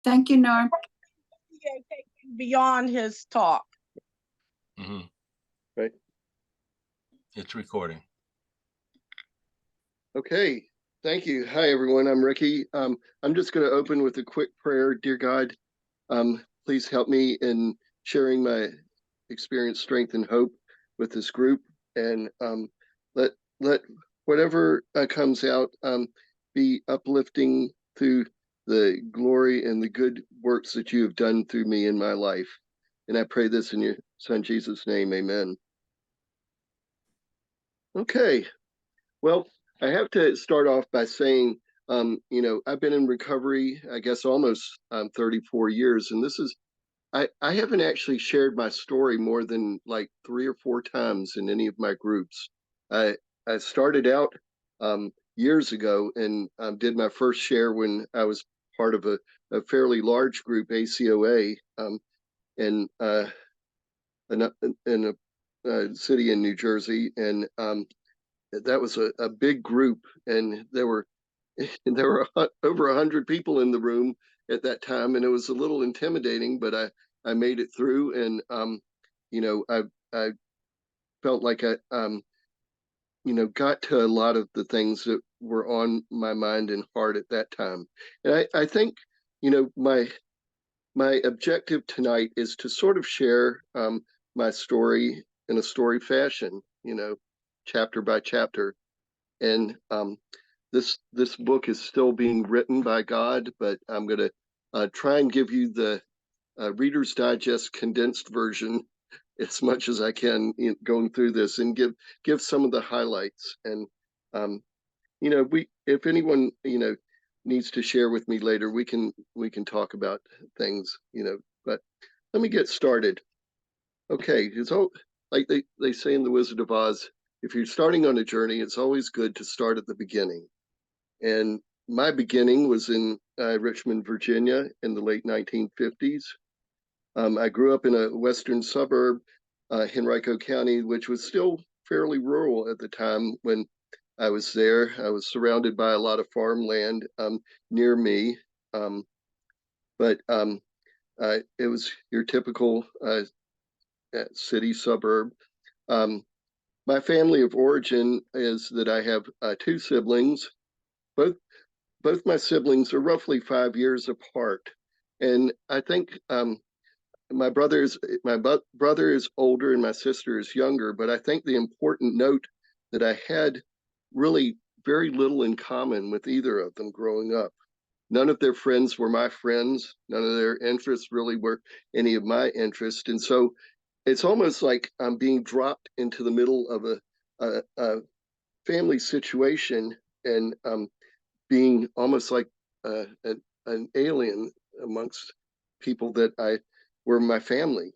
Thank you, Norm. Beyond his talk. Right. It's recording. Okay. Thank you. Hi, everyone. I'm Ricky. I'm just going to open with a quick prayer. Dear God, please help me in sharing my experience, strength, and hope with this group, and let whatever comes out be uplifting through the glory and the good works that you have done through me in my life. And I pray this in your Son Jesus' name. Amen. Okay. Well, I have to start off by saying, I've been in recovery, I guess, almost 34 years, and I haven't actually shared my story more than like 3 or 4 times in any of my groups. I started out years ago and did my first share when I was part of a fairly large group, ACOA, in a city in New Jersey, and that was a big group, and there were over 100 people in the room at that time, and it was a little intimidating, but I made it through, and I felt like I got to a lot of the things that were on my mind and heart at that time. And I think my objective tonight is to sort of share my story in a story fashion, chapter by chapter. And this book is still being written by God, but I'm going to try and give you the Reader's Digest condensed version as much as I can going through this, and give some of the highlights. And if anyone needs to share with me later, we can talk about things, but let me get started. Okay, it's all like they say in The Wizard of Oz, if you're starting on a journey, it's always good to start at the beginning. And my beginning was in Richmond, Virginia in the late 1950s. I grew up in a western suburb, Henrico County, which was still fairly rural at the time when I was there. I was surrounded by a lot of farmland near me, but it was your typical city suburb. My family of origin is that I have 2 siblings. Both my siblings are roughly 5 years apart, and I think my brother is older and my sister is younger. But I think the important note that I had really very little in common with either of them growing up. None of their friends were my friends. None of their interests really were any of my interest, and so it's almost like I'm being dropped into the middle of a family situation, and being almost like an alien amongst people that were my family.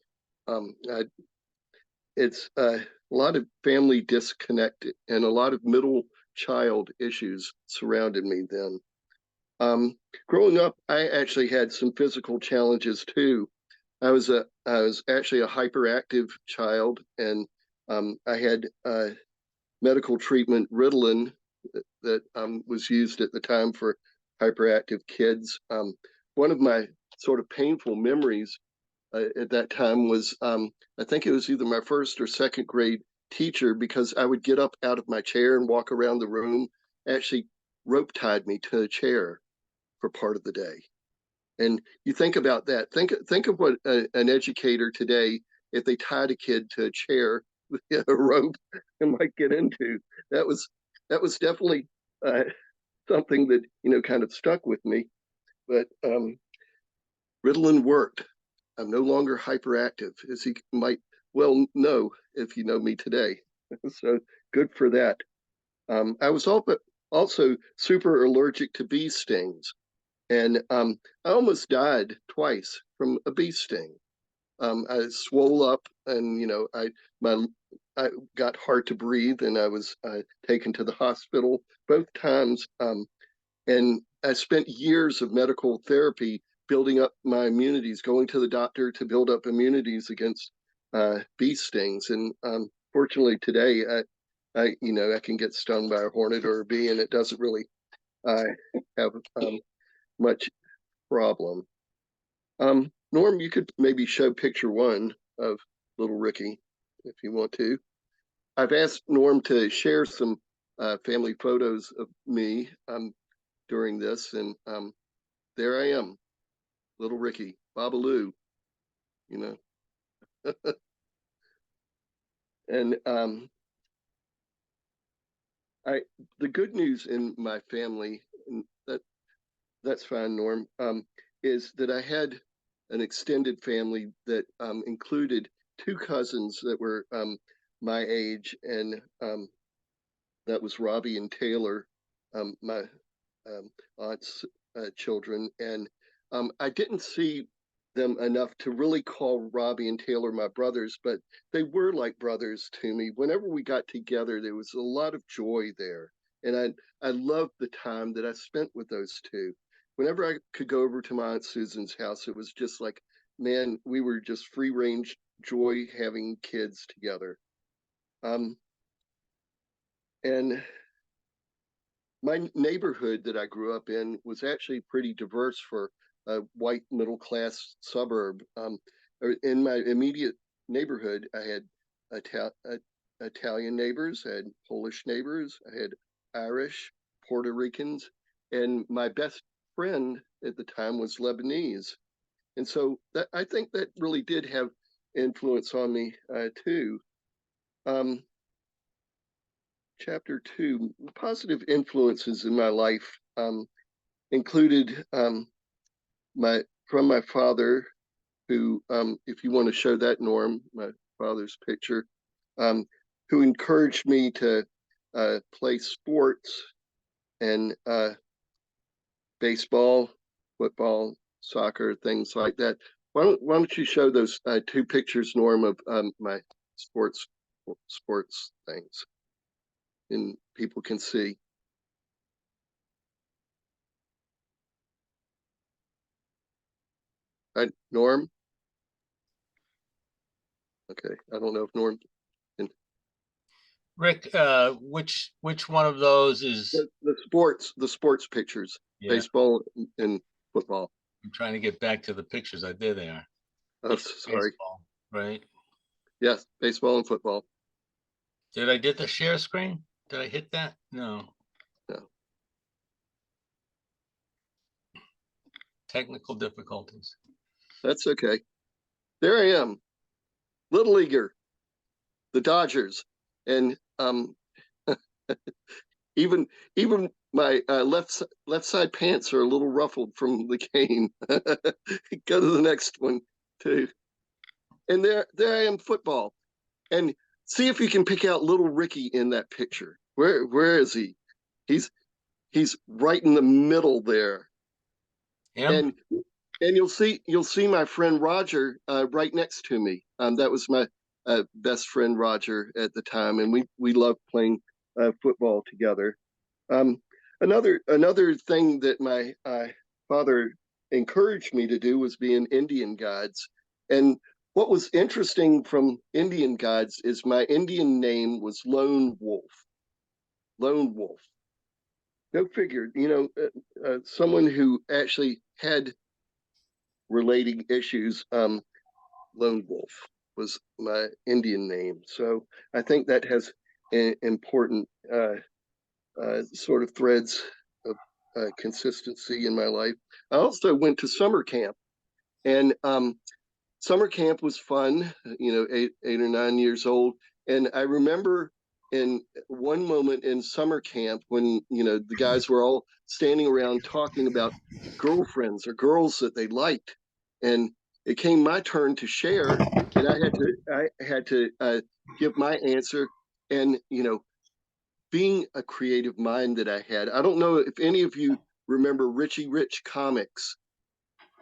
It's a lot of family disconnect and a lot of middle child issues surrounded me then. Growing up, I actually had some physical challenges too. I was actually a hyperactive child, and I had medical treatment, Ritalin, that was used at the time for hyperactive kids. One of my sort of painful memories at that time was, I think it was either my first or second grade teacher, because I would get up out of my chair and walk around the room, actually rope tied me to a chair for part of the day. And you think about that. Think of what an educator today, if they tied a kid to a chair with a rope, and might get into. That was definitely something that kind of stuck with me. But Ritalin worked. I'm no longer hyperactive, as you might well know if you know me today. So good for that. I was also super allergic to bee stings. And I almost died twice from a bee sting. I swole up, and I got hard to breathe, and I was taken to the hospital both times. And I spent years of medical therapy building up my immunities, going to the doctor to build up immunities against bee stings. And fortunately today, I can get stung by a hornet or a bee, and it doesn't really have much problem. Norm, you could maybe show picture one of little Ricky if you want to. I've asked Norm to share some family photos of me during this, and there I am, little Ricky, Babaloo, you know. And the good news in my family, and that's fine, Norm, is that I had an extended family that included two cousins that were my age, and that was Robbie and Taylor, my aunt's children. And I didn't see them enough to really call Robbie and Taylor my brothers, but they were like brothers to me. Whenever we got together, there was a lot of joy there. And I loved the time that I spent with those two. Whenever I could go over to my Aunt Susan's house, it was just like, man, we were just free range joy having kids together. And my neighborhood that I grew up in was actually pretty diverse for a white middle class suburb. In my immediate neighborhood, I had Italian neighbors, I had Polish neighbors, I had Irish, Puerto Ricans, and my best friend at the time was Lebanese. And so that, I think that really did have influence on me too. Um, Chapter 2, positive influences in my life included my father, who, if you want to show that, Norm, my father's picture, who encouraged me to play sports and baseball, football, soccer, things like that. Why don't you show those two pictures, Norm, of my sports things, and people can see. Norm? Okay, I don't know if Norm can. Rick, which one of those is? The sports pictures, Yeah, baseball and football. I'm trying to get back to the pictures. There they are. Oh, sorry. Baseball, right? Yes, baseball and football. Did I get the share screen? Did I hit that? No. No, Technical difficulties. that's okay. There I am, little leaguer, the Dodgers, and even my left side pants are a little ruffled from the cane. Go to the next one too. And there I am, football. And see if you can pick out little Ricky in that picture. Where is he? He's right in the middle there. Him? And you'll see my friend Roger right next to me. That was my best friend Roger at the time, and we loved playing football together. Um, another thing that my father encouraged me to do was be in Indian Guides. And what was interesting from Indian Guides is my Indian name was Lone Wolf. Lone Wolf. Go figure. Someone who actually had relating issues. Lone Wolf was my Indian name, so I think that has important sort of threads of consistency in my life. I also went to summer camp, and summer camp was fun. 8 or 9 years old, and I remember in one moment in summer camp when the guys were all standing around talking about girlfriends or girls that they liked, and it came my turn to share, and I had to give my answer, and being a creative mind that I had. I don't know if any of you remember Richie Rich comics,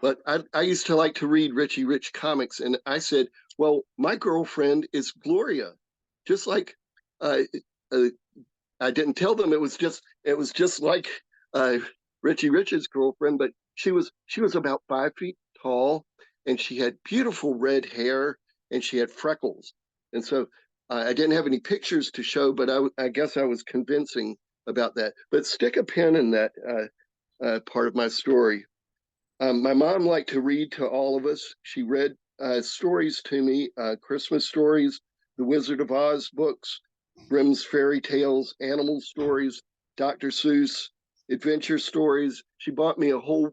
but I used to like to read Richie Rich comics. And I said, well, my girlfriend is Gloria. Just like uh, uh, I didn't tell them it was just like uh, Richie Rich's girlfriend, but she was about 5 feet tall, and she had beautiful red hair, and she had freckles. And so I didn't have any pictures to show, but I guess I was convincing about that. But stick a pin in that part of my story. My mom liked to read to all of us. She read stories to me, Christmas stories, the Wizard of Oz books, Grimm's fairy tales, animal stories, Dr. Seuss, adventure stories. She bought me a whole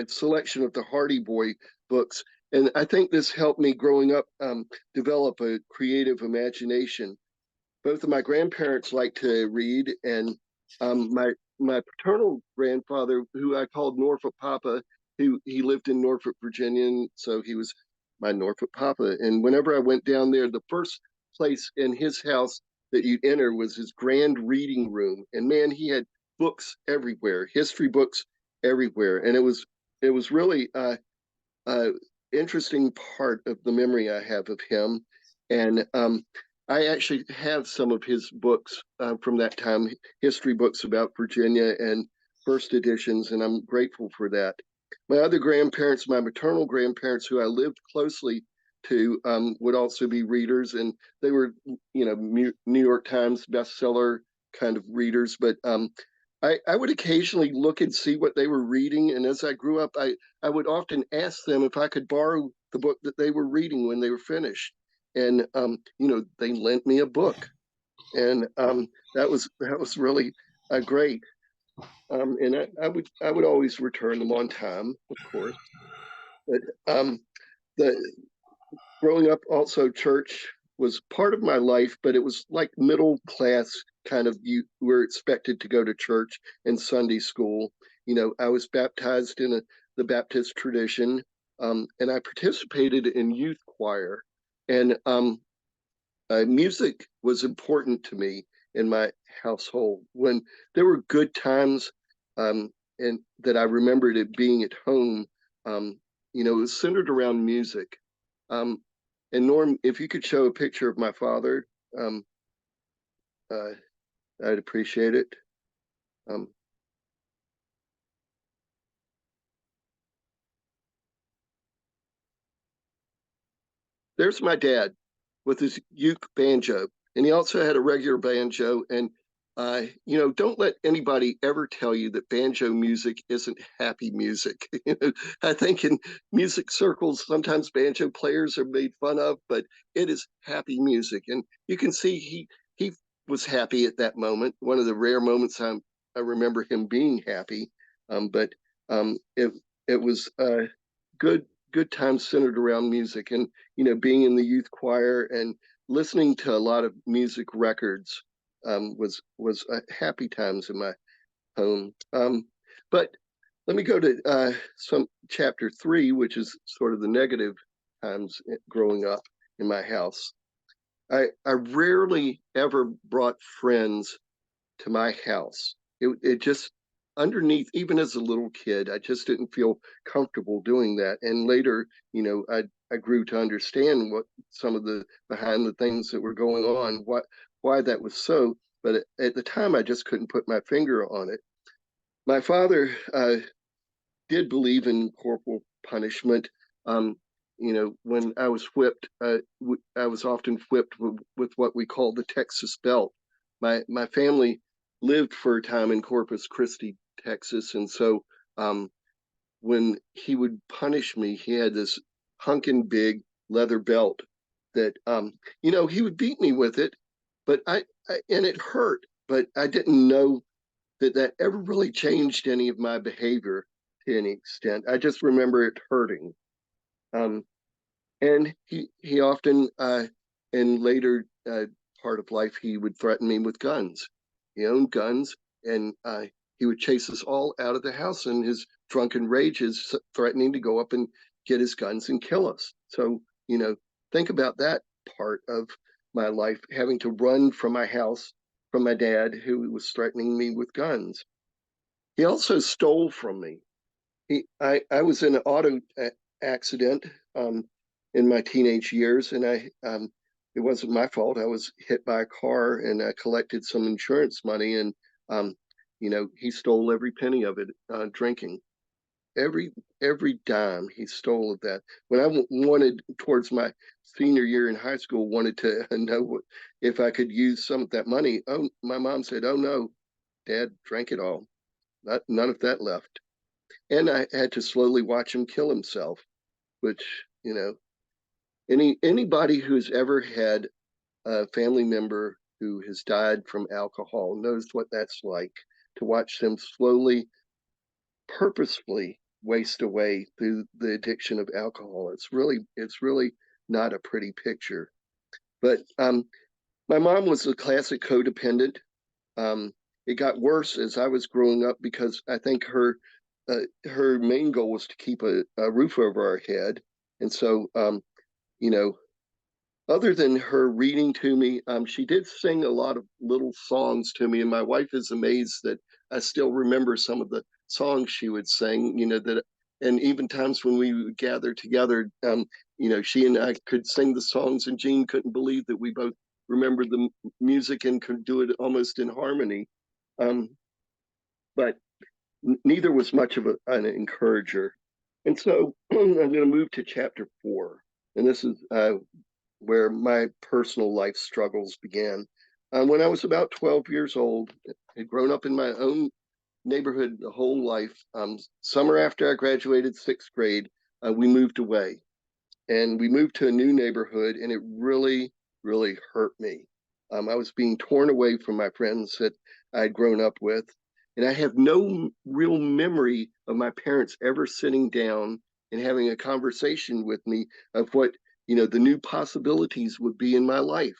selection of the Hardy Boy books. And I think this helped me growing up develop a creative imagination. Both of my grandparents liked to read, and my paternal grandfather, who I called Norfolk Papa, he lived in Norfolk, Virginia, and so he was my Norfolk Papa. And whenever I went down there, the first place in his house that you'd enter was his grand reading room. And man, he had books everywhere, history books everywhere, and it was really uh, interesting part of the memory I have of him. And I actually have some of his books from that time, history books about Virginia and first editions, and I'm grateful for that. My other grandparents, my maternal grandparents, who I lived closely to, would also be readers, and they were, New York Times bestseller kind of readers. But I would occasionally look and see what they were reading, and as I grew up, I would often ask them if I could borrow the book that they were reading when they were finished. And they lent me a book, and that was really great. And I would always return them on time, of course. But the growing up, also church was part of my life, but it was like middle class kind of. You were expected to go to church and Sunday school. I was baptized in the Baptist tradition, and I participated in youth choir. And music was important to me in my household. When there were good times, and that I remembered it being at home, it was centered around music. Um, and Norm, if you could show a picture of my father, um, uh, I'd appreciate it. Um, there's my dad with his uke banjo, and he also had a regular banjo. And don't let anybody ever tell you that banjo music isn't happy music. I think in music circles, sometimes banjo players are made fun of, but it is happy music, and you can see he was happy at that moment. One of the rare moments I remember him being happy. But it was good times centered around music, and being in the youth choir and listening to a lot of music records was happy times in my home. But let me go to some chapter 3, which is sort of the negative times growing up in my house. I rarely ever brought friends to my house. It just, underneath, even as a little kid, I just didn't feel comfortable doing that. And later, I grew to understand what some of the behind the things that were going on, why that was so. But at the time, I just couldn't put my finger on it. My father did believe in corporal punishment. When I was whipped, I was often whipped with what we call the Texas belt. My family lived for a time in Corpus Christi, Texas, and so when he would punish me, he had this hunkin' big leather belt that he would beat me with it, but and it hurt, but I didn't know that ever really changed any of my behavior to any extent. I just remember it hurting. Um, and he often, in later part of life, he would threaten me with guns. He owned guns, and he would chase us all out of the house in his drunken rages, threatening to go up and get his guns and kill us. So, think about that part of my life, having to run from my house from my dad, who was threatening me with guns. He also stole from me. I was in an auto accident in my teenage years, and it wasn't my fault. I was hit by a car, and I collected some insurance money, and he stole every penny of it, drinking. Every dime he stole of that. When I wanted, towards my senior year in high school, wanted to know if I could use some of that money. Oh, my mom said, "Oh no, Dad drank it all. None of that left." and I had to slowly watch him kill himself, which, anybody who's ever had a family member who has died from alcohol knows what that's like, to watch them slowly, purposefully waste away through the addiction of alcohol. It's really not a pretty picture. But my mom was a classic codependent. Um, it got worse as I was growing up because I think her main goal was to keep a roof over our head, and so you know, other than her reading to me, she did sing a lot of little songs to me, and my wife is amazed that I still remember some of the songs she would sing. And even times when we would gather together, she and I could sing the songs, and Jean couldn't believe that we both remembered the music and could do it almost in harmony. Um, but neither was much of an encourager. And so I'm going to move to chapter 4, and this is where my personal life struggles began. When I was about 12 years old, I had grown up in my own neighborhood the whole life. Summer after I graduated 6th grade, we moved away, and we moved to a new neighborhood, and it really, really hurt me. I was being torn away from my friends that I'd grown up with, and I have no real memory of my parents ever sitting down and having a conversation with me of what the new possibilities would be in my life.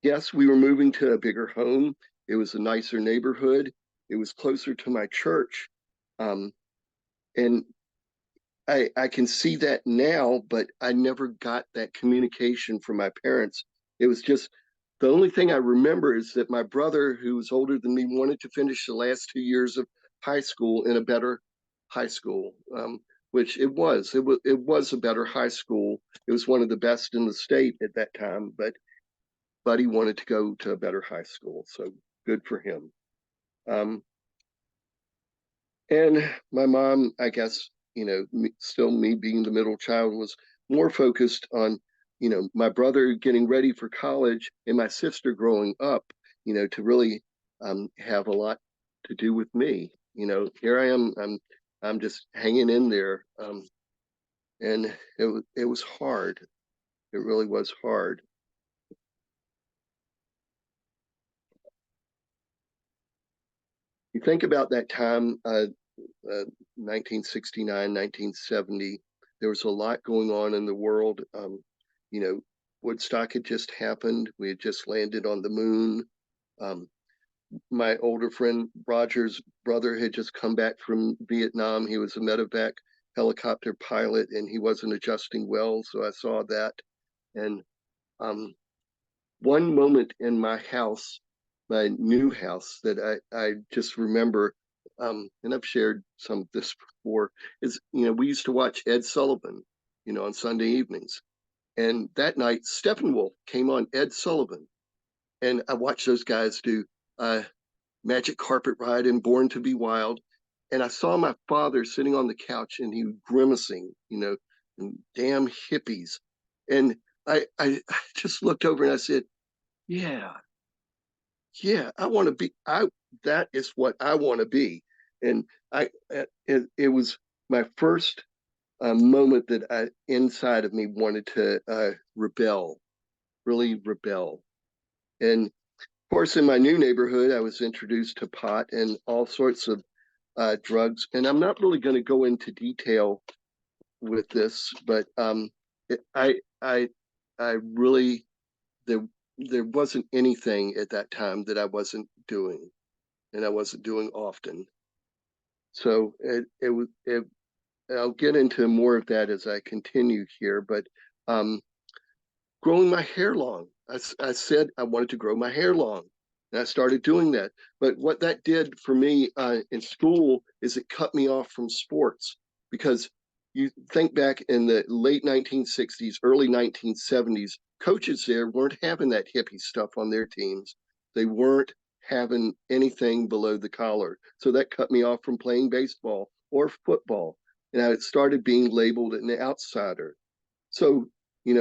Yes, we were moving to a bigger home. It was a nicer neighborhood. It was closer to my church, um, and I can see that now, but I never got that communication from my parents. It was just the only thing I remember is that my brother, who was older than me, wanted to finish the last 2 years of high school in a better high school, which it was. It was a better high school. It was one of the best in the state at that time, but Buddy wanted to go to a better high school, so good for him. Um, And my mom, I guess, still me being the middle child, was more focused on, my brother getting ready for college and my sister growing up, to really have a lot to do with me. Here I am, I'm just hanging in there. And it was hard. It really was hard. You think about that time, 1969, 1970, there was a lot going on in the world. You know, Woodstock had just happened. We had just landed on the moon. Um, my older friend Roger's brother had just come back from Vietnam. He was a medevac helicopter pilot, and he wasn't adjusting well. So I saw that. And um, one moment in my house, my new house, that I just remember, and I've shared some of this before, is, we used to watch Ed Sullivan, on Sunday evenings. And that night, Steppenwolf came on Ed Sullivan. And I watched those guys do Magic Carpet Ride and Born to Be Wild. And I saw my father sitting on the couch, and he was grimacing, and damn hippies. And I just looked over and I said, yeah, yeah, I want to be, that is what I want to be. And it was my first moment that inside of me wanted to rebel, really rebel. And of course, in my new neighborhood, I was introduced to pot and all sorts of drugs. And I'm not really going to go into detail with this, but it, I really, there there wasn't anything at that time that I wasn't doing, and I wasn't doing often. So it was it. I'll get into more of that as I continue here, but um, growing my hair long. I said I wanted to grow my hair long, and I started doing that. But what that did for me in school is it cut me off from sports, because you think back in the late 1960s, early 1970s, coaches there weren't having that hippie stuff on their teams. They weren't having anything below the collar. So that cut me off from playing baseball or football. And I started being labeled an outsider. So,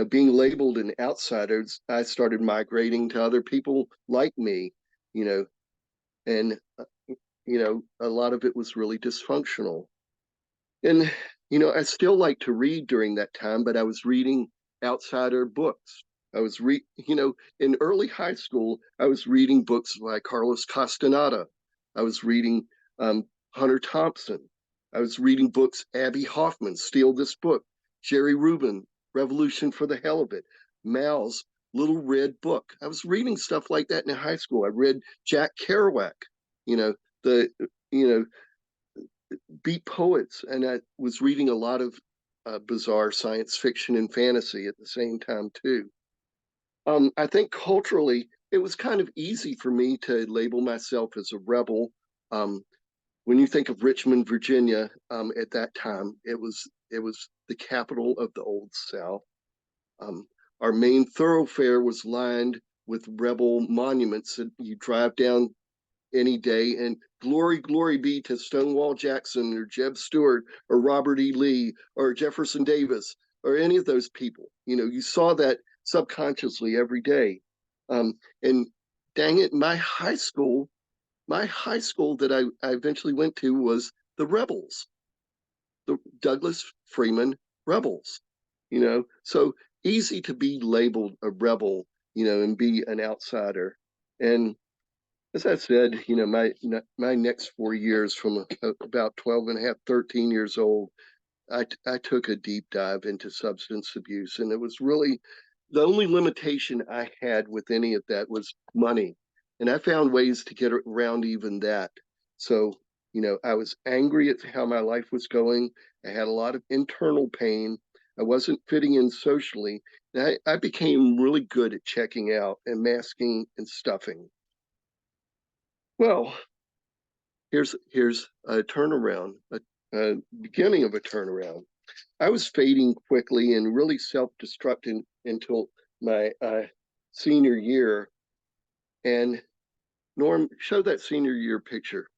being labeled an outsider, I started migrating to other people like me, you know, and, a lot of it was really dysfunctional. And, I still like to read during that time, but I was reading outsider books. I was in early high school, I was reading books by Carlos Castaneda. I was reading Hunter Thompson. I was reading books, Abby Hoffman, Steal This Book, Jerry Rubin, Revolution for the Hell of It, Mal's Little Red Book. I was reading stuff like that in high school. I read Jack Kerouac, the, you know, beat poets, and I was reading a lot of bizarre science fiction and fantasy at the same time too. I think culturally, it was kind of easy for me to label myself as a rebel. Um, when you think of Richmond, Virginia, at that time, it was the capital of the Old South. Um, our main thoroughfare was lined with rebel monuments that you drive down any day. And glory be to Stonewall Jackson or Jeb Stuart or Robert E. Lee or Jefferson Davis or any of those people. You saw that subconsciously every day. And dang it, my high school that I eventually went to was the Rebels, the Douglas Freeman Rebels. So easy to be labeled a rebel, and be an outsider. And as I said, my next 4 years from about 12 and a half, 13 years old, I took a deep dive into substance abuse. And it was really the only limitation I had with any of that was money. And I found ways to get around even that. So, I was angry at how my life was going. I had a lot of internal pain. I wasn't fitting in socially. And I became really good at checking out and masking and stuffing. Well, here's a turnaround, a beginning of a turnaround. I was fading quickly and really self-destructing until my senior year. And Norm, show that senior year picture.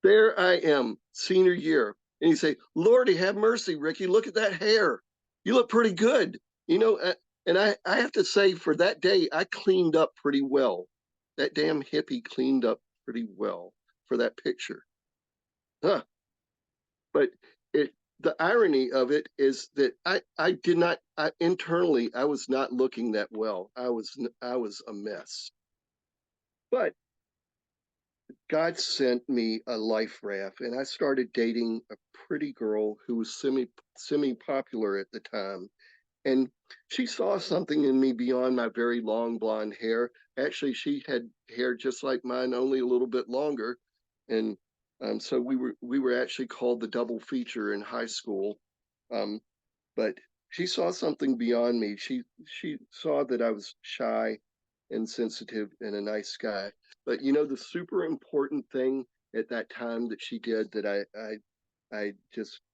There I am, senior year. And you say, Lordy, have mercy, Ricky, look at that hair. You look pretty good. And I have to say, for that day, I cleaned up pretty well. That damn hippie cleaned up pretty well for that picture. Huh. But the irony of it is that I did not internally I was not looking that well. I was a mess. But God sent me a life raft, and I started dating a pretty girl who was semi popular at the time. And she saw something in me beyond my very long blonde hair. Actually, she had hair just like mine, only a little bit longer. And so we were actually called the double feature in high school. Um, but she saw something beyond me. She saw that I was shy and sensitive and a nice guy. But the super important thing at that time that she did that I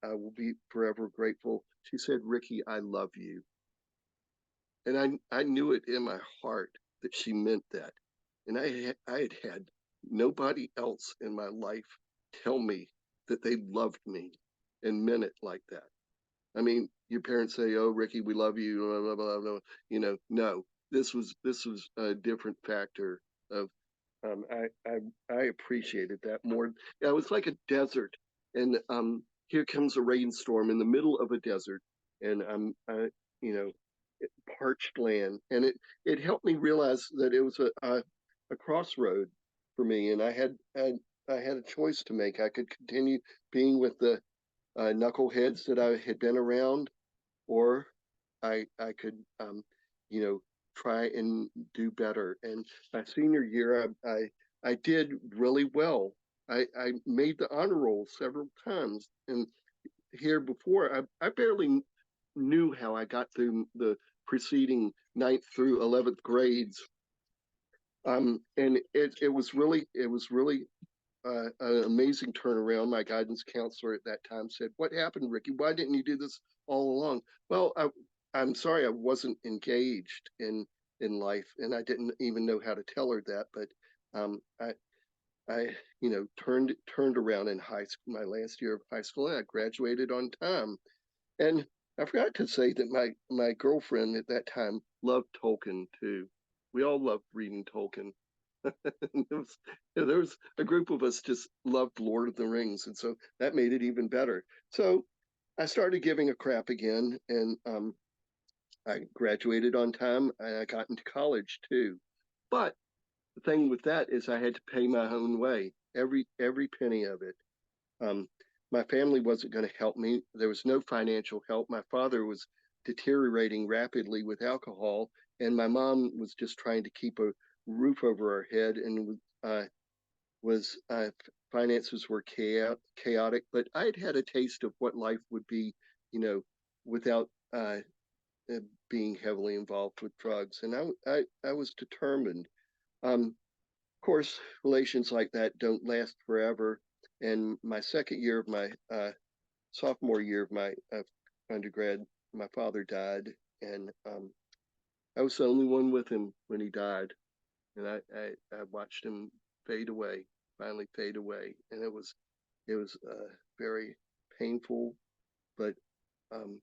will be forever grateful. She said, Ricky, I love you. And I knew it in my heart that she meant that. And I had had nobody else in my life tell me that they loved me and meant it like that. I mean, your parents say, "Oh, Ricky, we love you," blah, blah, blah, blah. No, this was a different factor of I appreciated that more. Yeah, it was like a desert, and here comes a rainstorm in the middle of a desert, and you know parched land, and it helped me realize that it was a crossroad for me, and I had a choice to make. I could continue being with the knuckleheads that I had been around, or I could try and do better. And my senior year, I did really well. I made the honor roll several times, and here before I barely knew how I got through the preceding ninth through 11th grades. And it was really an amazing turnaround. My guidance counselor at that time said, "What happened, Ricky? Why didn't you do this all along?" Well, I'm sorry, I wasn't engaged in life, and I didn't even know how to tell her that. But um, I I turned around in high school, my last year of high school, and I graduated on time. And I forgot to say that my girlfriend at that time loved Tolkien too. We all loved reading Tolkien. There was a group of us just loved Lord of the Rings, and so that made it even better. So I started giving a crap again, and I graduated on time, and I got into college too. But the thing with that is I had to pay my own way, every penny of it. Um, my family wasn't going to help me. There was no financial help. My father was deteriorating rapidly with alcohol, and my mom was just trying to keep a roof over our head, and was finances were chaotic. But I had had a taste of what life would be, you know, without being heavily involved with drugs, and I was determined. Of course, relations like that don't last forever. And my second year of my sophomore year of my undergrad, my father died, and I was the only one with him when he died, and I watched him fade away, finally fade away, and it was very painful, but um,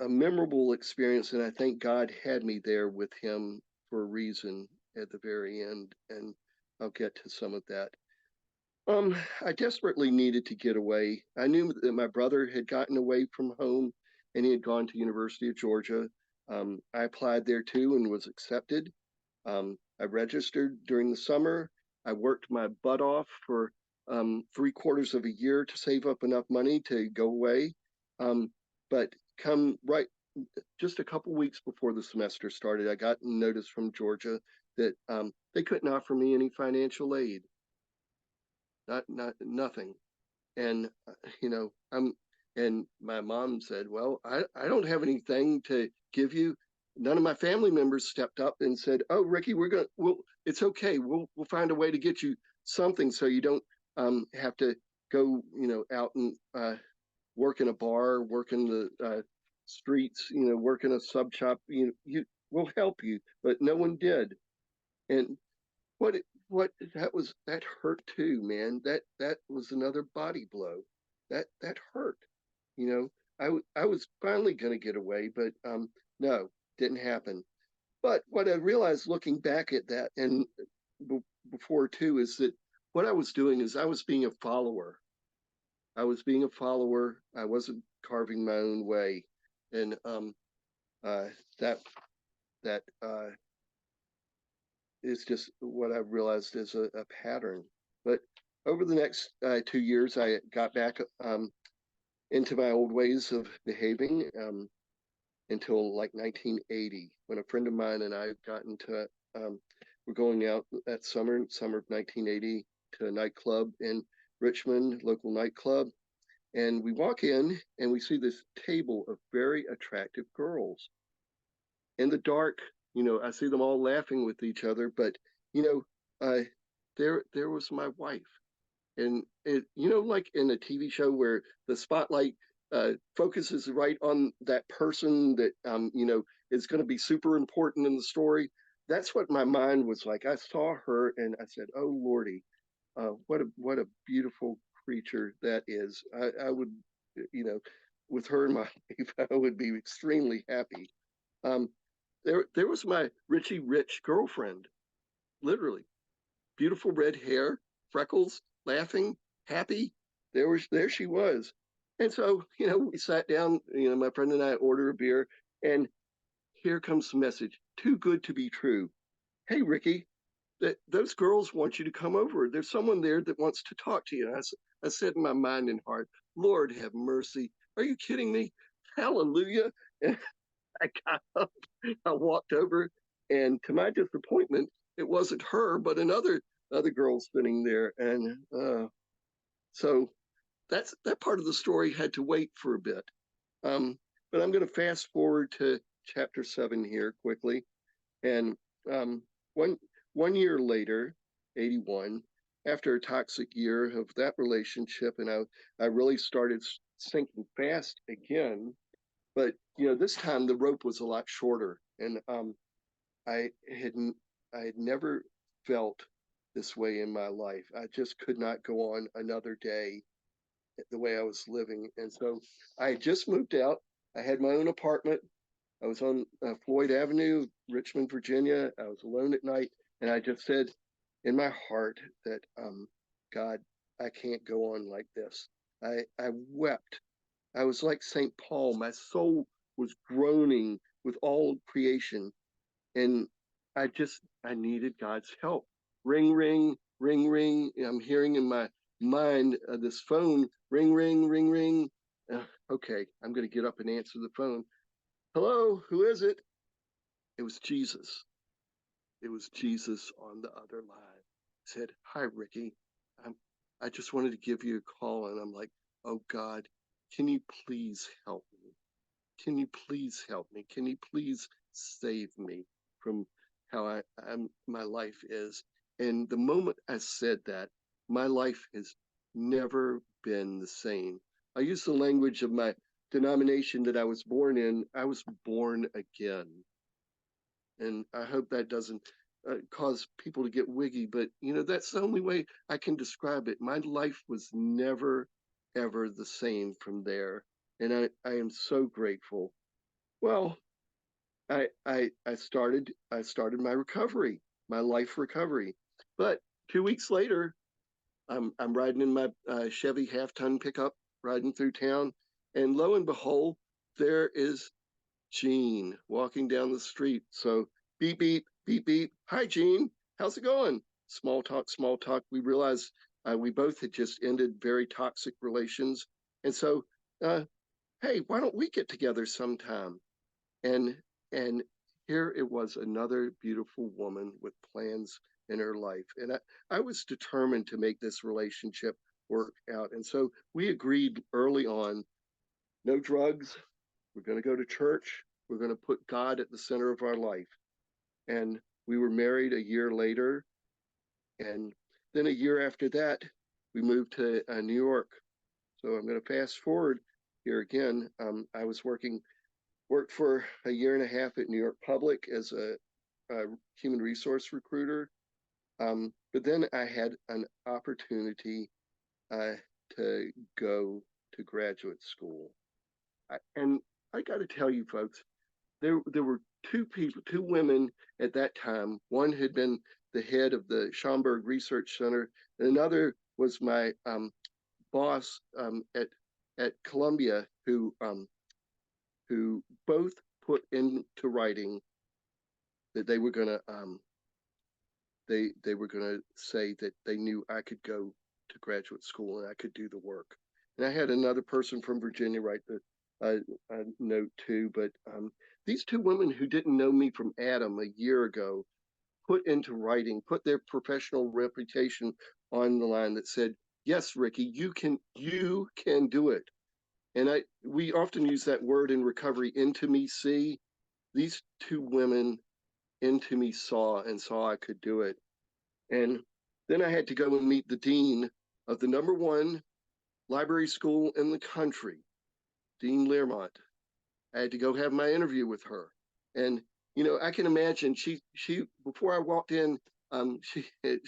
a memorable experience, and I think God had me there with him for a reason at the very end, and I'll get to some of that. I desperately needed to get away. I knew that my brother had gotten away from home and he had gone to University of Georgia. I applied there too and was accepted. I registered during the summer. I worked my butt off for 3/4 of a year to save up enough money to go away. But come right just a couple weeks before the semester started, I got notice from Georgia that they couldn't offer me any financial aid, not nothing. And I'm and my mom said, well, I don't have anything to give you. None of my family members stepped up and said, oh, Ricky, it's okay, we'll find a way to get you something so you don't have to go out and work in a bar, work in the streets, work in a sub shop. We'll help you. But no one did. And what that hurt too, man. That was another body blow. That hurt. You know, I was finally going to get away, but no, didn't happen. But what I realized looking back at that and before too is that what I was doing is I was being a follower. I was being a follower. I wasn't carving my own way, and uh, that that is just what I realized is a pattern. But over the next 2 years, I got back into my old ways of behaving until like 1980, when a friend of mine and I got into, we're going out that summer of 1980, to a nightclub in Richmond, local nightclub. And we walk in and we see this table of very attractive girls. In the dark, I see them all laughing with each other, but you know, uh, there was my wife, and like in a TV show where the spotlight focuses right on that person that is going to be super important in the story. That's what my mind was like. I saw her and I said, "Oh Lordy, what a beautiful creature that is." I would, you know, with her in my life, I would be extremely happy. Um, there was my Richie Rich girlfriend, literally beautiful red hair, freckles, laughing, happy. There she was. And so, we sat down, my friend and I ordered a beer, and here comes the message. Too good to be true. Hey, Ricky, those girls want you to come over. There's someone there that wants to talk to you. And I said in my mind and heart, Lord have mercy. Are you kidding me? Hallelujah. And I got up, I walked over, and to my disappointment, it wasn't her, but another other girl sitting there. And so that part of the story had to wait for a bit. But I'm going to fast forward to chapter 7 here quickly. And um, one one year later, 81, after a toxic year of that relationship, and I really started sinking fast again. But this time the rope was a lot shorter, and I had I had never felt this way in my life. I just could not go on another day the way I was living, and so I had just moved out. I had my own apartment. I was on Floyd Avenue, Richmond, Virginia. I was alone at night, And I just said in my heart that, God, I can't go on like this. I wept. I was like St. Paul. My soul was groaning with all creation. And I needed God's help. Ring, ring, ring, ring. I'm hearing in my mind this phone, ring, ring, ring, ring. Okay, I'm going to get up and answer the phone. Hello, who is it? It was Jesus. It was Jesus on the other line. He said, "Hi, Ricky. I'm, I just wanted to give you a call." And I'm like, "Oh, God, can you please help me? Can you please help me? Can you please save me from how my life is?" And the moment I said that, my life has never been the same. I use the language of my denomination that I was born in. I was born again. And I hope that doesn't cause people to get wiggy, but that's the only way I can describe it. My life was never, ever the same from there. And I am so grateful. Well, I started my recovery, my life recovery. But 2 weeks later, I'm riding in my Chevy half-ton pickup, riding through town, and lo and behold, there is Jean walking down the street. So beep beep beep beep. Hi, Jean. How's it going? Small talk, small talk. We realized we both had just ended very toxic relations, and so hey, why don't we get together sometime? And and here it was, another beautiful woman with plans in her life. And I was determined to make this relationship work out. And so we agreed early on, no drugs. We're going to go to church. We're going to put God at the center of our life. And we were married a year later. And then a year after that, we moved to New York. So I'm going to fast forward here again. I was worked for a year and a half at New York Public as a human resource recruiter. But then I had an opportunity to go to graduate school. And I got to tell you, folks, there were two women at that time. One had been the head of the Schomburg Research Center, and another was my boss at Columbia, who both put into writing that they were gonna say that they knew I could go to graduate school and I could do the work. And I had another person from Virginia write the note too. But these two women who didn't know me from Adam a year ago put into writing, put their professional reputation on the line that said, "Yes, Ricky, you can do it." And we often use that word in recovery, into me see. These two women into me saw and saw I could do it. And then I had to go and meet the dean of the number one library school in the country, Dean Learmont. I had to go have my interview with her. And I can imagine she before I walked in, she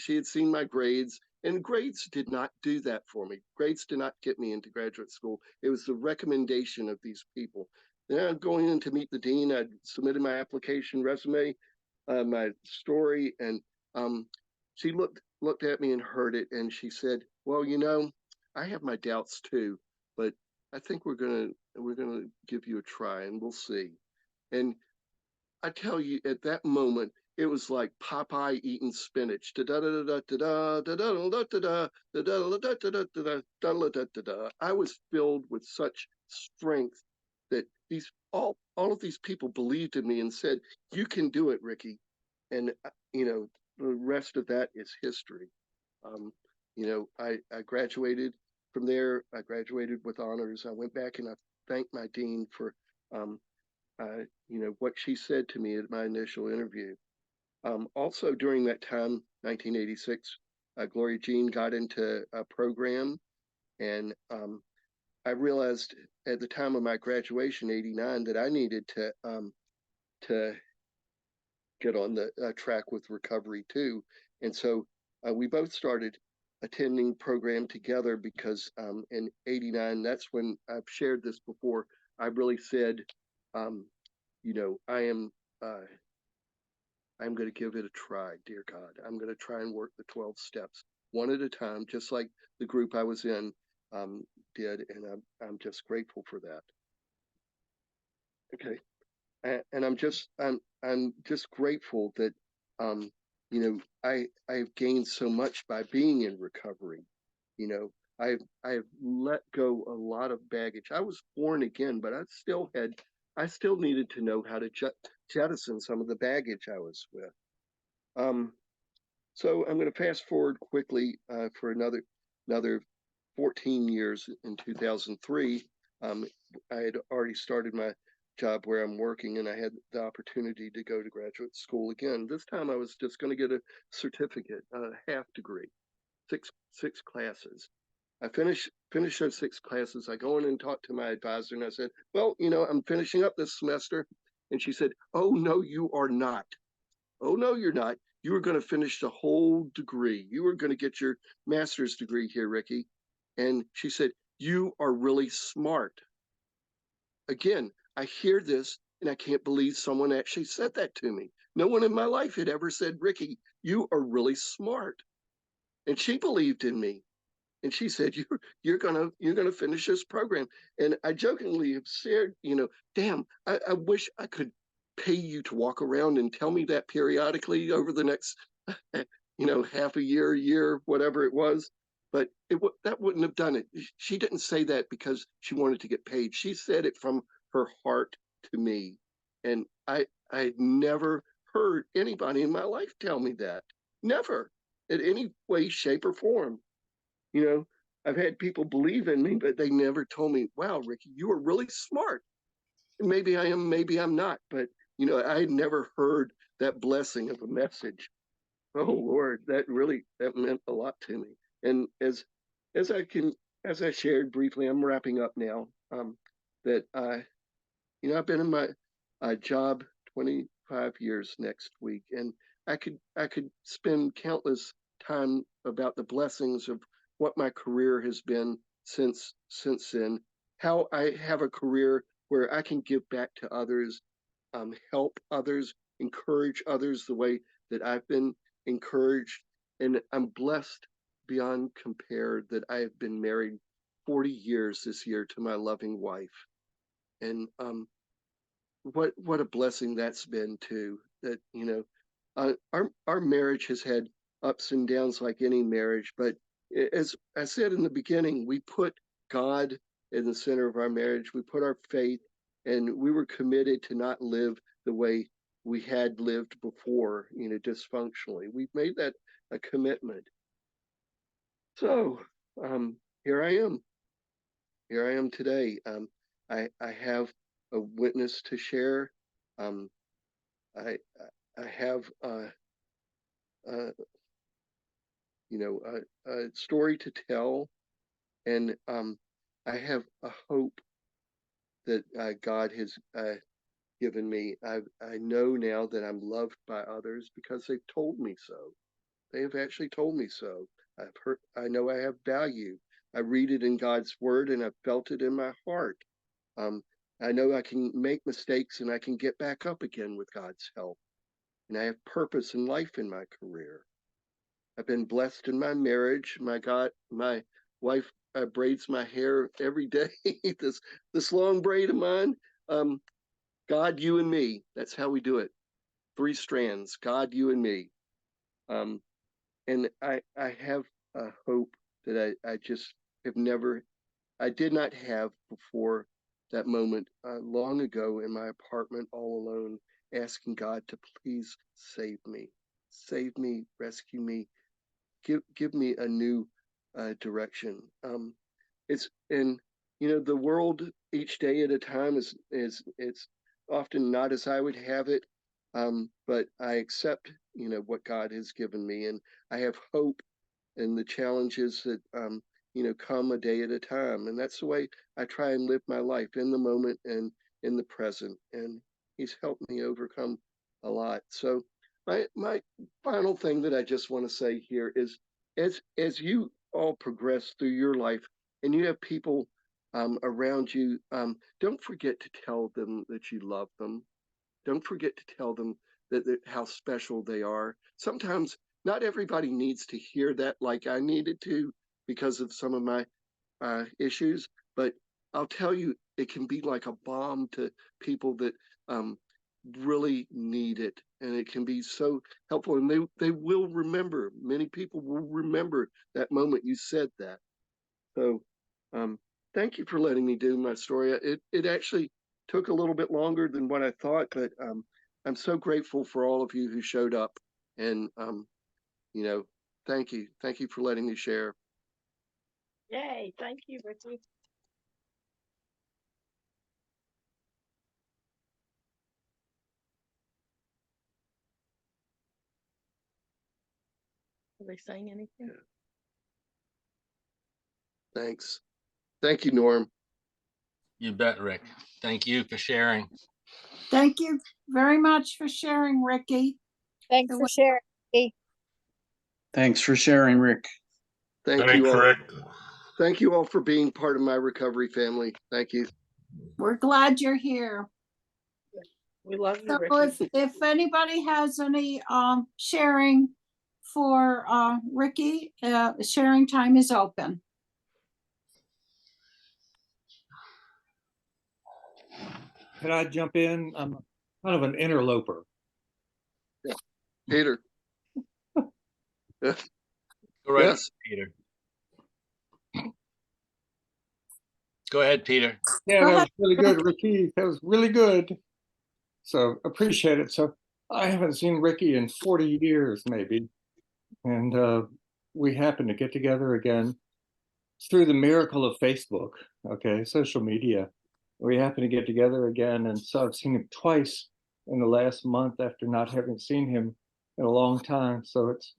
had seen my grades, and grades did not do that for me. Grades did not get me into graduate school. It was the recommendation of these people. Then I'm going in to meet the dean. I submitted my application, resume, my story, and she looked at me and heard it, and she said, "Well, I have my doubts too, but I think we're gonna give you a try, and we'll see." And I tell you, at that moment, it was like Popeye eating spinach. I was filled with such strength that all of these people believed in me and said, "You can do it, Ricky." And the rest of that is history. I graduated from there. I graduated with honors. I went back and I thanked my dean for um, what she said to me at my initial interview. Also, during that time, 1986, Gloria Jean got into a program, and I realized at the time of my graduation, '89, that I needed to get on the track with recovery too. And so we both started attending program together because in '89, that's when I've shared this before. I really said, um, I am. I'm going to give it a try, dear God. I'm going to try and work the 12 steps one at a time, just like the group I was in did. And I'm just grateful for that. Okay. And I'm just grateful that, I've gained so much by being in recovery. You know, I've let go a lot of baggage. I was born again, but I still needed to know how to jettison some of the baggage I was with. Um, so I'm going to fast forward quickly for another 14 years. In 2003, um, I had already started my job where I'm working, and I had the opportunity to go to graduate school again. This time, I was just going to get a certificate, a half degree, six classes. I finished those 6 classes. I go in and talk to my advisor, and I said, "Well, I'm finishing up this semester." And she said, "Oh no, you are not. Oh no, you're not. You were going to finish the whole degree. You were going to get your master's degree here, Ricky." And she said, "You are really smart." Again, I hear this and I can't believe someone actually said that to me. No one in my life had ever said, "Ricky, you are really smart." And she believed in me. And she said, "You're gonna finish this program." And I jokingly have said, "Damn, I wish I could pay you to walk around and tell me that periodically over the next, half a year, whatever it was." But that wouldn't have done it. She didn't say that because she wanted to get paid. She said it from her heart to me, and I had never heard anybody in my life tell me that. Never, in any way, shape, or form. You know, I've had people believe in me, but they never told me, "Wow, Ricky, you are really smart." Maybe I am, maybe I'm not, but I had never heard that blessing of a message. Oh Lord, that meant a lot to me. And as I can as I shared briefly, I'm wrapping up now. That I've been in my job 25 years next week, and I could spend countless time about the blessings of what my career has been since then. How I have a career where I can give back to others, help others, encourage others the way that I've been encouraged, and I'm blessed beyond compare that I have been married 40 years this year to my loving wife. And what a blessing that's been too. That our marriage has had ups and downs like any marriage, but as I said in the beginning, we put God in the center of our marriage. We put our faith, and we were committed to not live the way we had lived before, dysfunctionally. We've made that a commitment. So here I am. Here I am today. I have a witness to share. Um, I I have uh, a story to tell, and I have a hope that God has given me. I know now that I'm loved by others because they've told me so. They have actually told me so. I know I have value. I read it in God's word, and I've felt it in my heart. Um, I know I can make mistakes and I can get back up again with God's help. And I have purpose in life in my career. I've been blessed in my marriage. My wife braids my hair every day. this long braid of mine. Um, God, you and me. That's how we do it. 3 strands. God, you and me. Um, and I have a hope that I just have never I did not have before that moment long ago in my apartment all alone, asking God to please save me, rescue me, give me a new direction. It's and the world each day at a time is it's often not as I would have it, but I accept what God has given me, and I have hope in the challenges that come a day at a time. And that's the way I try and live my life, in the moment and in the present. And He's helped me overcome a lot. So my final thing that I just want to say here is, as you all progress through your life and you have people around you, don't forget to tell them that you love them. Don't forget to tell them how special they are. Sometimes not everybody needs to hear that like I needed to because of some of my issues, but I'll tell you, it can be like a balm to people that really need it, and it can be so helpful. And they will remember. Many people will remember that moment you said that. So, thank you for letting me do my story. It actually took a little bit longer than what I thought, but I'm so grateful for all of you who showed up, and you know, thank you for letting me share. Yay, thank you, Ricky. Are they saying anything? Thanks. Thank you, Norm. You bet, Rick. Thank you for sharing. Thank you very much for sharing, Ricky. Thanks for sharing. Ricky. Thanks for sharing, Rick. Thank you all. Thank you all for being part of my recovery family. Thank you. We're glad you're here. We love you, So Ricky. if anybody has any sharing for Ricky, sharing time is open. Can I jump in? I'm kind of an interloper. Yeah. Peter. Go right Yes. ahead, Peter. Go ahead, Peter. Yeah, Go that ahead. was really good, Ricky. That was really good. So appreciate it. So I haven't seen Ricky in 40 years, maybe. And we happened to get together again through the miracle of Facebook, okay, social media. We happened to get together again. And so I've seen him twice in the last month after not having seen him in a long time. So it's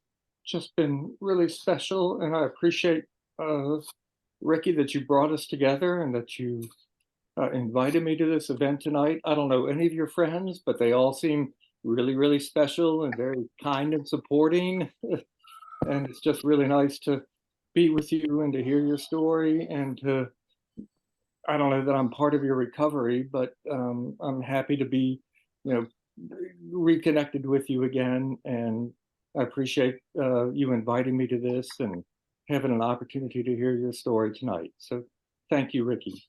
just been really special. And I appreciate, Ricky, that you brought us together and that you invited me to this event tonight. I don't know any of your friends, but they all seem really, really special and very kind and supporting. And it's just really nice to be with you and to hear your story and to, I don't know that I'm part of your recovery, but I'm happy to be, reconnected with you again. And I appreciate you inviting me to this and having an opportunity to hear your story tonight. So thank you, Ricky.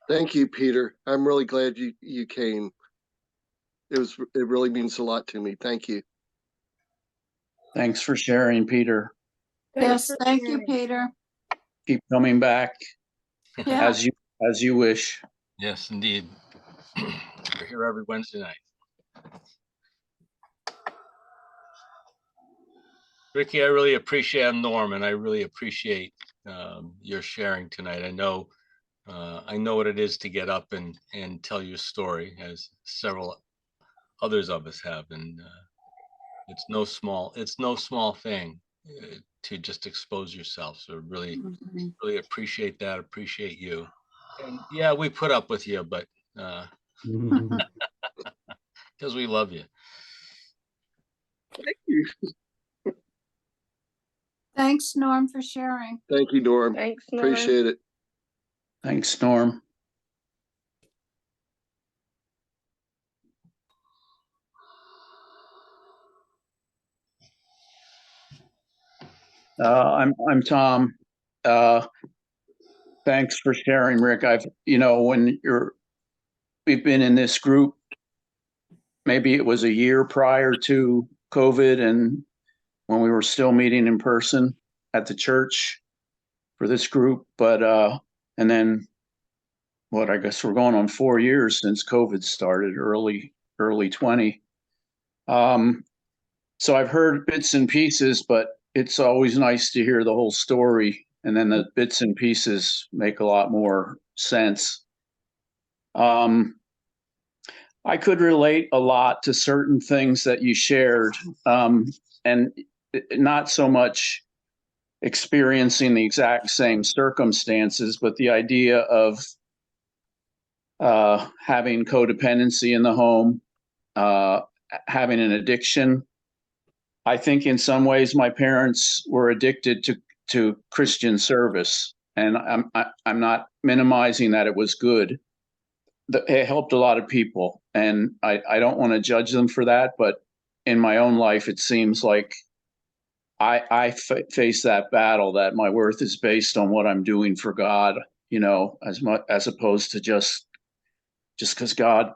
Thank you, Peter. I'm really glad you came. It really means a lot to me. Thank you. Thanks for sharing, Peter. Yes, thank you, Peter. Keep coming back Yeah. as you wish. Yes, indeed. We're here every Wednesday night. Ricky, I really appreciate, I'm Norm, and I really appreciate your sharing tonight. I know what it is to get up and tell your story, as several others of us have, and it's no small thing to just expose yourself. So really appreciate that. Appreciate you. And yeah, we put up with you, but because we love you. Thank you. Thanks, Norm, for sharing. Thank you, Norm. Thanks, Norm. Appreciate it. Thanks, Norm. I'm Tom. Thanks for sharing, Rick. We've been in this group, maybe it was a year prior to COVID, and when we were still meeting in person at the church for this group, but and then I guess we're going on 4 years since COVID started, early 20. So I've heard bits and pieces, but it's always nice to hear the whole story, and then the bits and pieces make a lot more sense. I could relate a lot to certain things that you shared, and not so much experiencing the exact same circumstances, but the idea of having codependency in the home, having an addiction. I think in some ways my parents were addicted to Christian service, and I'm not minimizing that it was good. It helped a lot of people, and I don't want to judge them for that, but in my own life, it seems like I face that battle that my worth is based on what I'm doing for God, you know, as opposed to just because God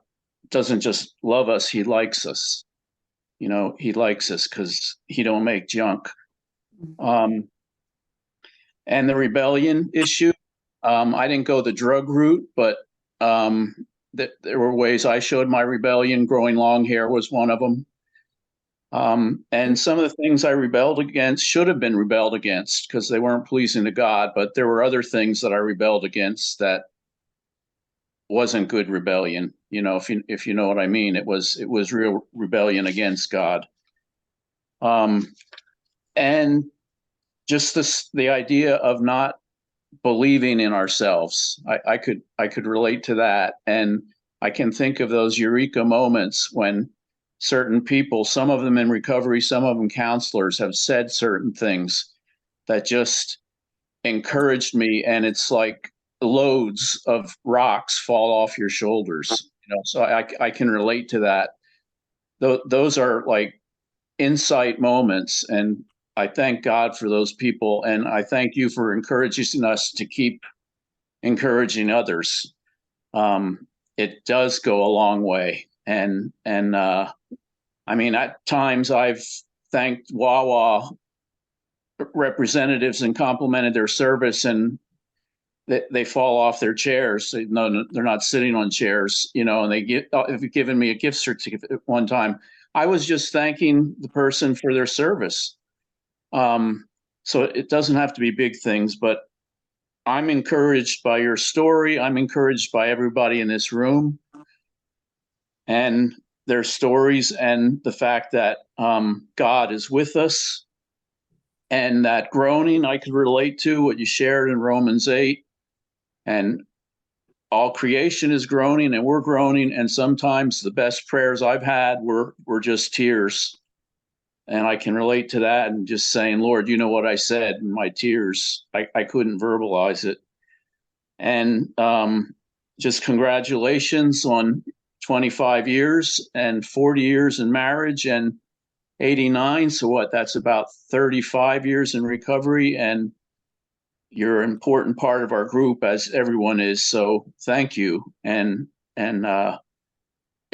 doesn't just love us, he likes us. You know, he likes us because he don't make junk. And the rebellion issue, I didn't go the drug route, but there were ways I showed my rebellion. Growing long hair was one of them. And some of the things I rebelled against should have been rebelled against because they weren't pleasing to God. But there were other things that I rebelled against that wasn't good rebellion. You know, if you know what I mean, it was real rebellion against God. And just the idea of not believing in ourselves. I could relate to that. And I can think of those eureka moments when certain people, some of them in recovery, some of them counselors, have said certain things that just encouraged me. And it's like loads of rocks fall off your shoulders. You know, so I can relate to that. Those are like insight moments. And I thank God for those people. And I thank you for encouraging us to keep encouraging others. It does go a long way. And I mean, at times I've thanked Wawa representatives and complimented their service, and they fall off their chairs. No, they're not sitting on chairs, you know, and they've given me a gift certificate at one time. I was just thanking the person for their service. So it doesn't have to be big things, but I'm encouraged by your story. I'm encouraged by everybody in this room and their stories, and the fact that God is with us, and that groaning I could relate to what you shared in Romans 8. And all creation is groaning and we're groaning. And sometimes the best prayers I've had were just tears. And I can relate to that, and just saying, Lord, you know what I said in my tears. I couldn't verbalize it. And just congratulations on 25 years and 40 years in marriage and 89. So what, that's about 35 years in recovery. And you're an important part of our group, as everyone is. So thank you. And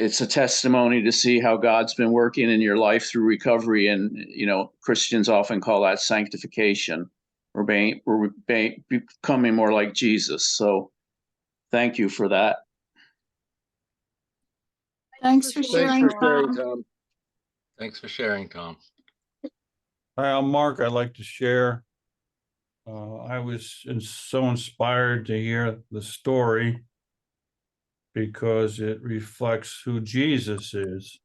it's a testimony to see how God's been working in your life through recovery. And, you know, Christians often call that sanctification. We're becoming more like Jesus. So thank you for that. Thanks for Thanks sharing, for sharing, Tom. Tom. Thanks for sharing, Tom. Hi, I'm Mark. I'd like to share. I was so inspired to hear the story because it reflects who Jesus is.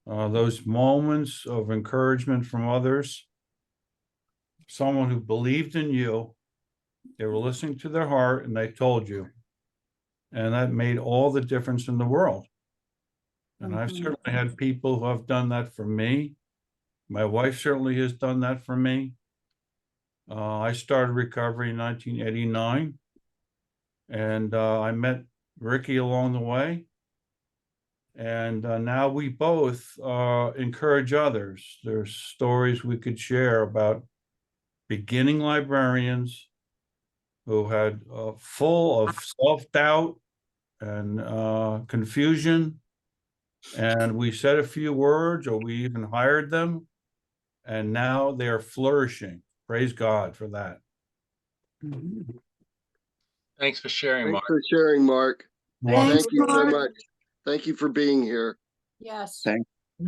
Those moments of encouragement from others, someone who believed in you, they were listening to their heart and they told you. And that made all the difference in the world. And I've certainly had people who have done that for me. My wife certainly has done that for me. I started recovery in 1989, and I met Ricky along the way. And now we both encourage others. There's stories we could share about beginning librarians who had full of self-doubt and confusion. And we said a few words, or we even hired them. And now they're flourishing. Praise God for that. Thanks for sharing, Thanks Mark. for sharing, Mark. Thanks, Thank you so Mark. much. Thank you for being here. Yes.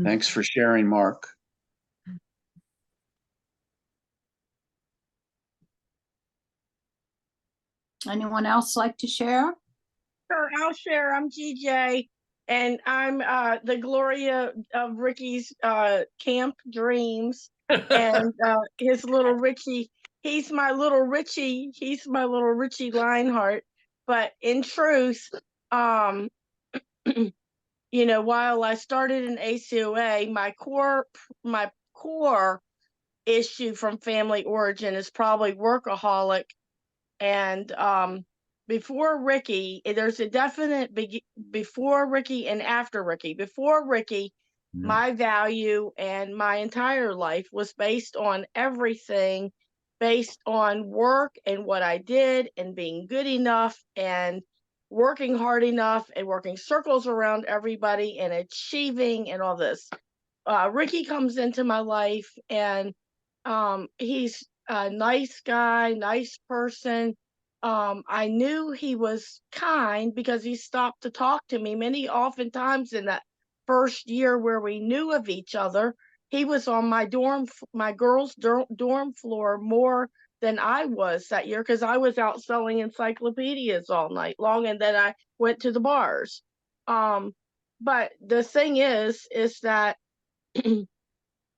Thanks for sharing, Mark. Anyone else like to share? Sure, I'll share. I'm GJ, and I'm the Gloria of Ricky's camp dreams, and his little Richie. He's my little Richie. He's my little Richie Lionheart. But in truth, you know, while I started in ACOA, my core issue from family origin is probably workaholic. And before Ricky, there's a definite before Ricky and after Ricky. Before Ricky, my value and my entire life was based on everything, based on work and what I did and being good enough and working hard enough and working circles around everybody and achieving and all this. Ricky comes into my life, and he's a nice guy, nice person. I knew he was kind because he stopped to talk to me oftentimes in that first year where we knew of each other. He was on my girls' dorm floor more than I was that year because I was out selling encyclopedias all night long, and then I went to the bars. But the thing is that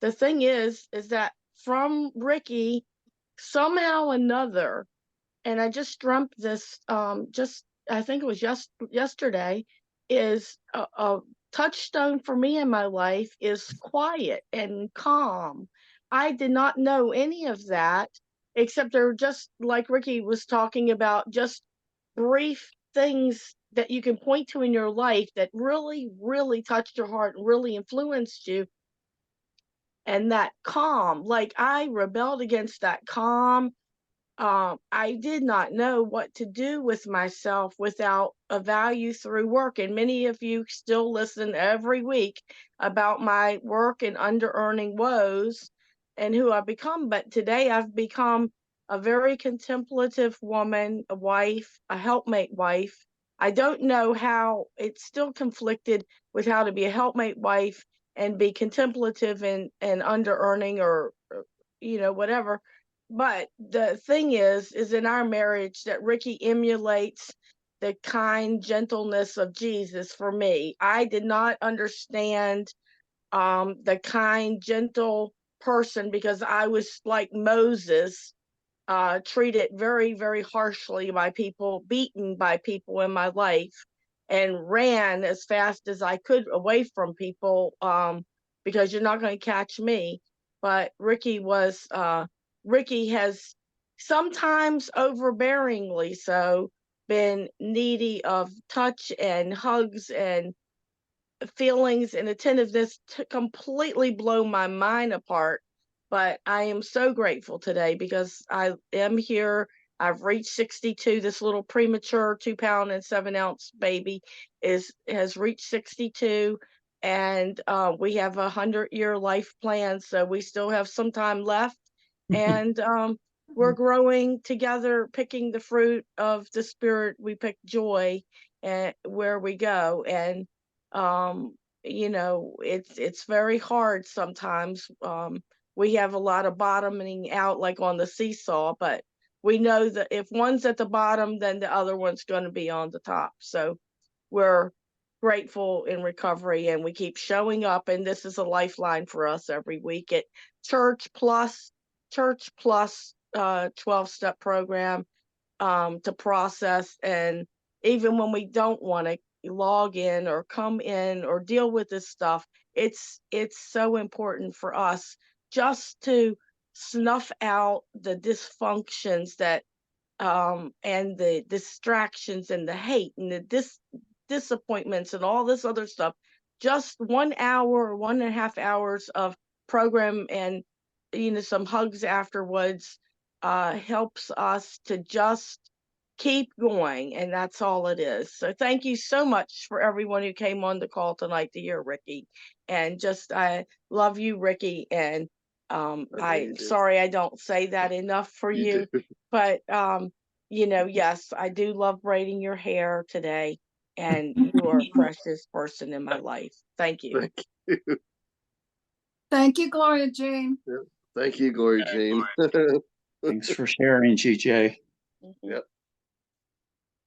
that from Ricky, somehow or another, and I just dreamt this, I think it was yesterday, is a touchstone for me in my life is quiet and calm. I did not know any of that, except they're just like Ricky was talking about, just brief things that you can point to in your life that really, really touched your heart and really influenced you. And that calm, like I rebelled against that calm. I did not know what to do with myself without a value through work. And many of you still listen every week about my work and under earning woes and who I've become. But today I've become a very contemplative woman, a wife, a helpmate wife. I don't know how, it's still conflicted with how to be a helpmate wife and be contemplative and under earning or whatever. But the thing is in our marriage that Ricky emulates the kind gentleness of Jesus for me. I did not understand the kind, gentle person because I was like Moses, treated very, very harshly by people, beaten by people in my life, and ran as fast as I could away from people because you're not going to catch me. But Ricky has sometimes overbearingly so been needy of touch and hugs and feelings and attentiveness to completely blow my mind apart. But I am so grateful today because I am here. I've reached 62. This little premature 2 pound and 7 ounce baby has reached 62, and we have 100-year life plan, so we still have some time left. And we're growing together, picking the fruit of the spirit. We pick joy where we go, and it's very hard sometimes. We have a lot of bottoming out, like on the seesaw, but we know that if one's at the bottom, then the other one's going to be on the top. So we're grateful in recovery, and we keep showing up, and this is a lifeline for us every week at Church Plus 12-step program to process. And even when we don't want to log in or come in or deal with this stuff, it's so important for us just to snuff out the dysfunctions that and the distractions and the hate and the disappointments and all this other stuff. Just 1 hour or 1.5 hours of program and some hugs afterwards helps us to just keep going, and that's all it is. So thank you so much for everyone who came on the call tonight to hear Ricky, and just I love you, Ricky, and I'm sorry I don't say that enough for you, but yes, I do love braiding your hair today, and you are a precious person in my life. Thank you. Thank you. Thank you, Gloria Jean. Thank you, Gloria Jean. Thanks for sharing, GJ. Mhm. Yep.